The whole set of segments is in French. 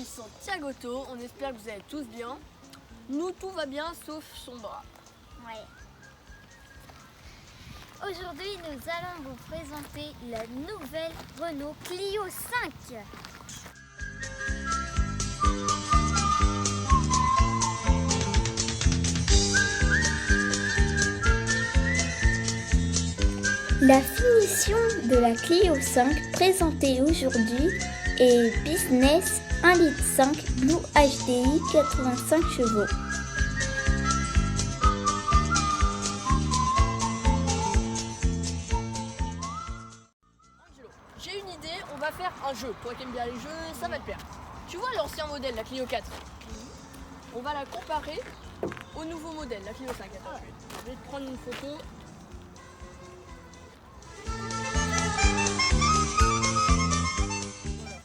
amis Santiagoto, on espère que vous allez tous bien. Nous, tout va bien sauf son bras. Ouais. Aujourd'hui, nous allons vous présenter la nouvelle Renault Clio 5. La finition de la Clio 5 présentée aujourd'hui est Business 1,5 litre Blue HDI 85 chevaux. Angelo, j'ai une idée, on va faire un jeu. Toi qui aimes bien les jeux, ça va te plaire. Tu vois l'ancien modèle, la Clio 4 ? On va la comparer au nouveau modèle, la Clio 5. Attends, je vais te prendre une photo. Voilà.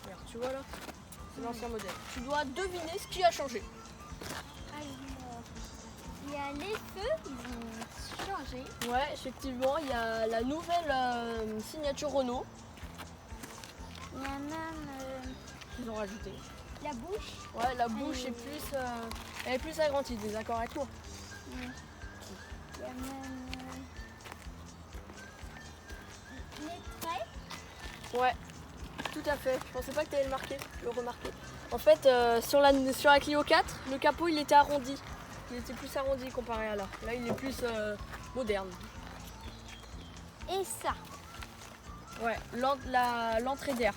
Regarde, tu vois là ? C'est l'ancien modèle. Tu dois deviner ce qui a changé. Alors, il y a les feux, ils ont changé. Ouais, effectivement, il y a la nouvelle signature Renault Il y a même qu'ils ont rajouté. la bouche. Ouais, la bouche est plus, elle est plus agrandie, t'es d'accord avec moi ? Ouais. Il y a même les traits. Ouais, tout à fait. Je pensais pas que tu allais le remarquer. En fait, sur la Clio 4, le capot il était arrondi. Il était plus arrondi comparé à là. Là, il est plus moderne. Et ça. Ouais, l'entrée d'air.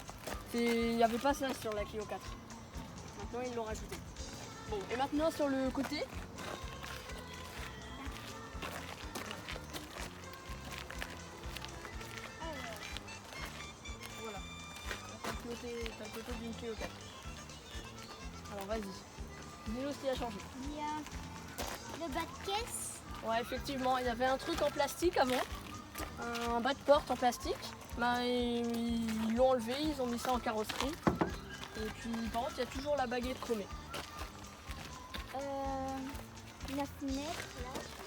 Il n'y avait pas ça sur la Clio 4. Maintenant, ils l'ont rajouté. Bon, et maintenant sur le côté. Voilà. T'as le côté d'une Clio 4. Alors vas-y. Dis-nous ce qui a changé. Il y a le bas de caisse. Ouais, effectivement, il y avait un truc en plastique avant, un bas de porte en plastique. Ben, ils l'ont enlevé, ils ont mis ça en carrosserie. Et puis, par contre, il y a toujours la baguette chromée. La fenêtre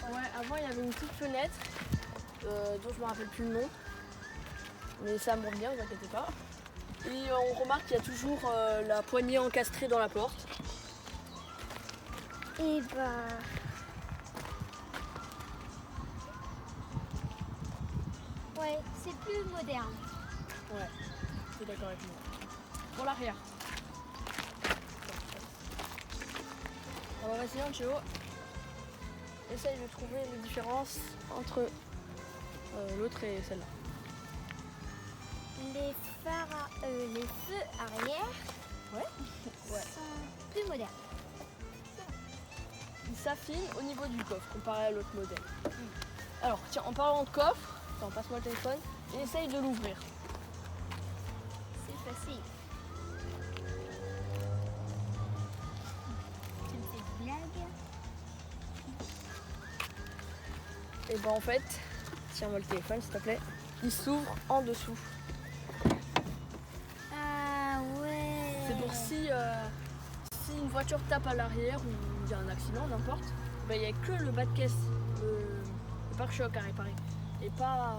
là. Ouais, avant, il y avait une petite fenêtre dont je me rappelle plus le nom. Mais ça monte bien, ne vous inquiétez pas. Et on remarque qu'il y a toujours la poignée encastrée dans la porte. Et bah. Ouais, c'est plus moderne. Ouais, je suis d'accord avec moi. Pour l'arrière. Alors vas-y Angelo, essaye de trouver les différences entre l'autre et celle-là. Les feux arrière Ouais. sont plus modernes. Il s'affine au niveau du coffre comparé à l'autre modèle. Alors tiens, en parlant de coffre, attends, passe-moi le téléphone et essaye de l'ouvrir. C'est facile. Tu me fais des blagues. Et ben en fait, tiens-moi le téléphone s'il te plaît, il s'ouvre en dessous. Ah ouais. C'est pour si une voiture tape à l'arrière ou il y a un accident, n'importe, ben, il n'y a que le bas de caisse, le pare-choc à réparer et pas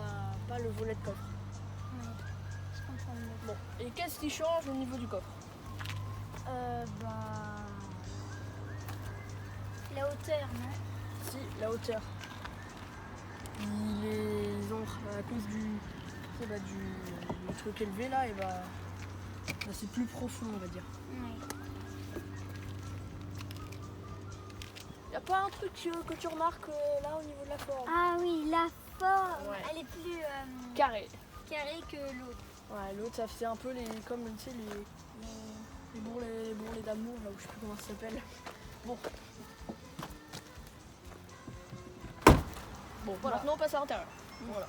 le volet de coffre. Ouais, je comprends mieux. Bon, et qu'est-ce qui change au niveau du coffre ? La hauteur, non? Si, la hauteur. Ils ont, à cause du truc élevé là, et bah, c'est plus profond on va dire. Ouais. Y a pas un truc que tu remarques là au niveau de la forme ? Ah oui, la forme, Ouais. elle est plus Carré. carrée que l'autre. Ouais, l'autre ça fait un peu comme tu sais les bourrelets d'amour là où je sais plus comment ça s'appelle. Bon. Bon, voilà. Maintenant on passe à l'intérieur. Voilà.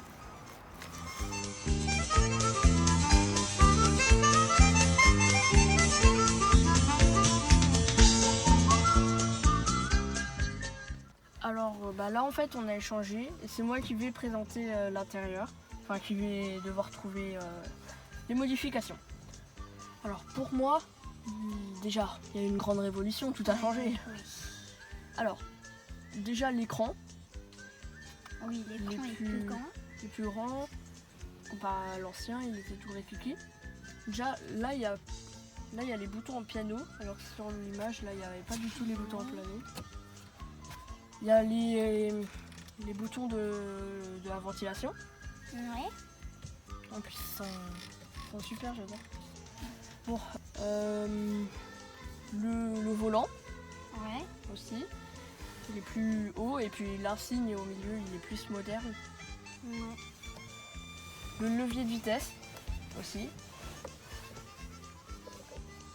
Alors là en fait on a échangé et c'est moi qui vais présenter l'intérieur, enfin qui vais devoir trouver les modifications. Alors pour moi, déjà il y a eu une grande révolution, tout a changé. Oui. Alors déjà l'écran, Oui, l'écran est plus grand. est plus grand, comparé à l'ancien il était tout répliqué. Déjà là il y a Là, il y a les boutons en piano, alors que sur l'image, là, il n'y avait pas du tout les boutons en piano. Il y a les boutons de la ventilation. Ouais. En plus, ils sont super, j'adore. Bon, le volant Ouais. aussi. Il est plus haut et puis l'insigne au milieu, il est plus moderne. Ouais. Le levier de vitesse aussi.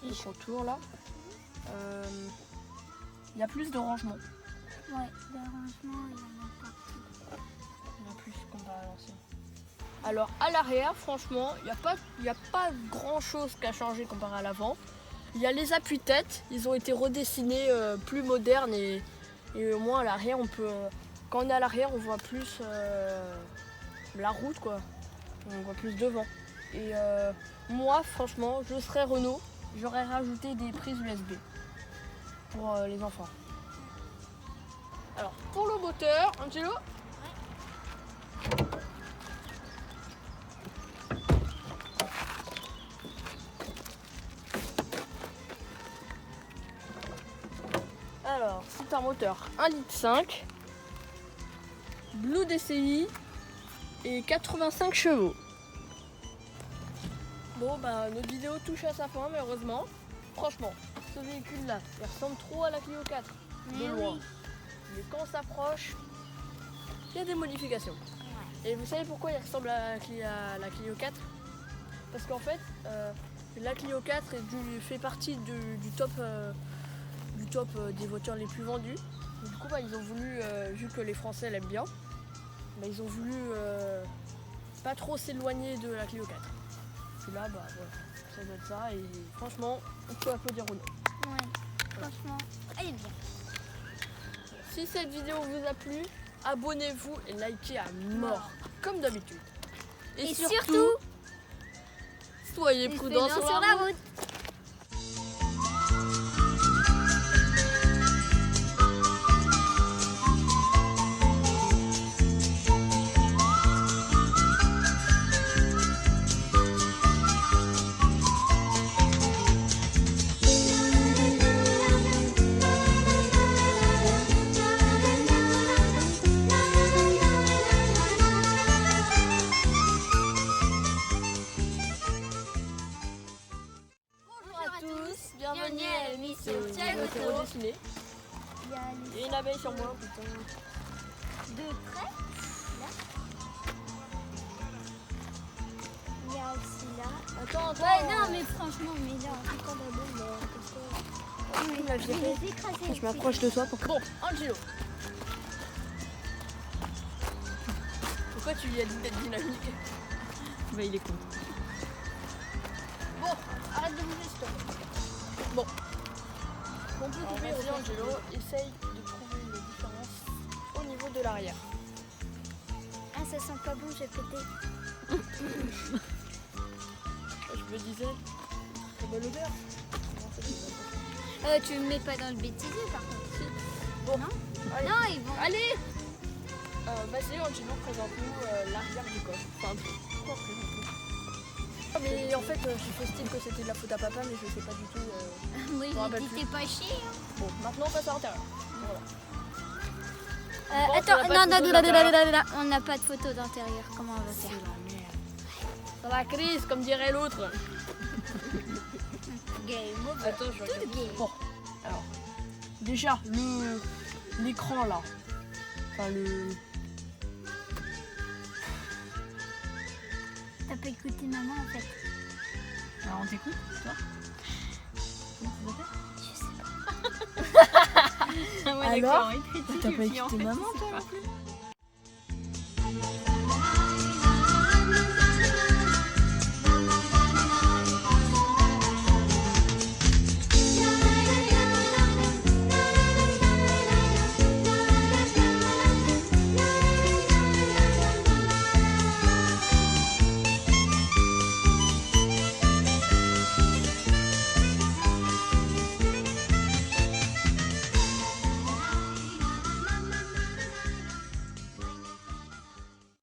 Le contour là. Il y a plus de rangement. Ouais, le rangement, il y en a partout. Il y en a plus comparé à l'ancien. Alors à l'arrière, franchement, il n'y a pas grand chose qu'à changer comparé à l'avant. Il y a les appuis-têtes, ils ont été redessinés plus modernes et au moins à l'arrière, quand on est à l'arrière, on voit plus la route quoi. On voit plus devant. Et moi, franchement, je serais Renault, j'aurais rajouté des prises USB pour les enfants. Alors pour le moteur, Angelo. Alors, c'est un moteur 1,5 litre, Blue DCI et 85 chevaux. Bon, bah, notre vidéo touche à sa fin, malheureusement. Franchement, ce véhicule-là, il ressemble trop à la Clio 4, de loin. Mais quand on s'approche, il y a des modifications. Et vous savez pourquoi il ressemble à la Clio 4 ? Parce qu'en fait, la Clio 4 fait partie du top des voitures les plus vendues. Et du coup, bah, ils ont voulu, vu que les Français l'aiment bien, bah, ils ont voulu pas trop s'éloigner de la Clio 4. Et là, bah, voilà, ça doit être ça. Et franchement, on peut applaudir Renault. Ouais, franchement, elle est bien. Si cette vidéo vous a plu, abonnez-vous et likez à mort, comme d'habitude. Et surtout, soyez prudents sur la route. Bienvenue à l'émission Tiago redessiné. Il y a une abeille sur moi, putain. De près, là. Il y a aussi là. Attends. Ouais, non, mais franchement, mais là, encore d'abord, parce que... Je m'approche de toi pour que... Bon, Angelo. Pourquoi tu lui as dit d'être dynamique ? Bah il est con. Bon, arrête de bouger, stop. Bon. On peut couper, vas-y Angelo, essaye de trouver les différences au niveau de l'arrière. Ah, ça sent pas bon, j'ai pété. Je me disais, c'est bonne odeur. Tu me mets pas dans le bêtisier, par contre. Si. Bon, Non. allez. Non, ils vont... Allez. Vas-y Angelo, présente-nous l'arrière du coffre. Enfin, quoi présente-nous. Mais en fait, j'ai fait style que c'était de la faute à papa, mais je sais pas du tout. Oui, je me rappelle il plus. était pas chier. Bon, maintenant on passe à l'intérieur. Voilà. Bon, Attends, on n'a pas de photo d'intérieur. on n'a pas de photo d'intérieur. Comment on va faire? Dans la crise, comme dirait l'autre. Game over. Attends, je Tout regarde. game. Bon, alors, déjà, l'écran là. Enfin, T'as pas écouté maman en fait? Alors on t'écoute, toi? Comment ça s'appelle? Je sais pas. Ah ouais, Alors d'accord, il critique, T'as et pas puis en écouté fait, maman, il sait toi, pas. non plus ?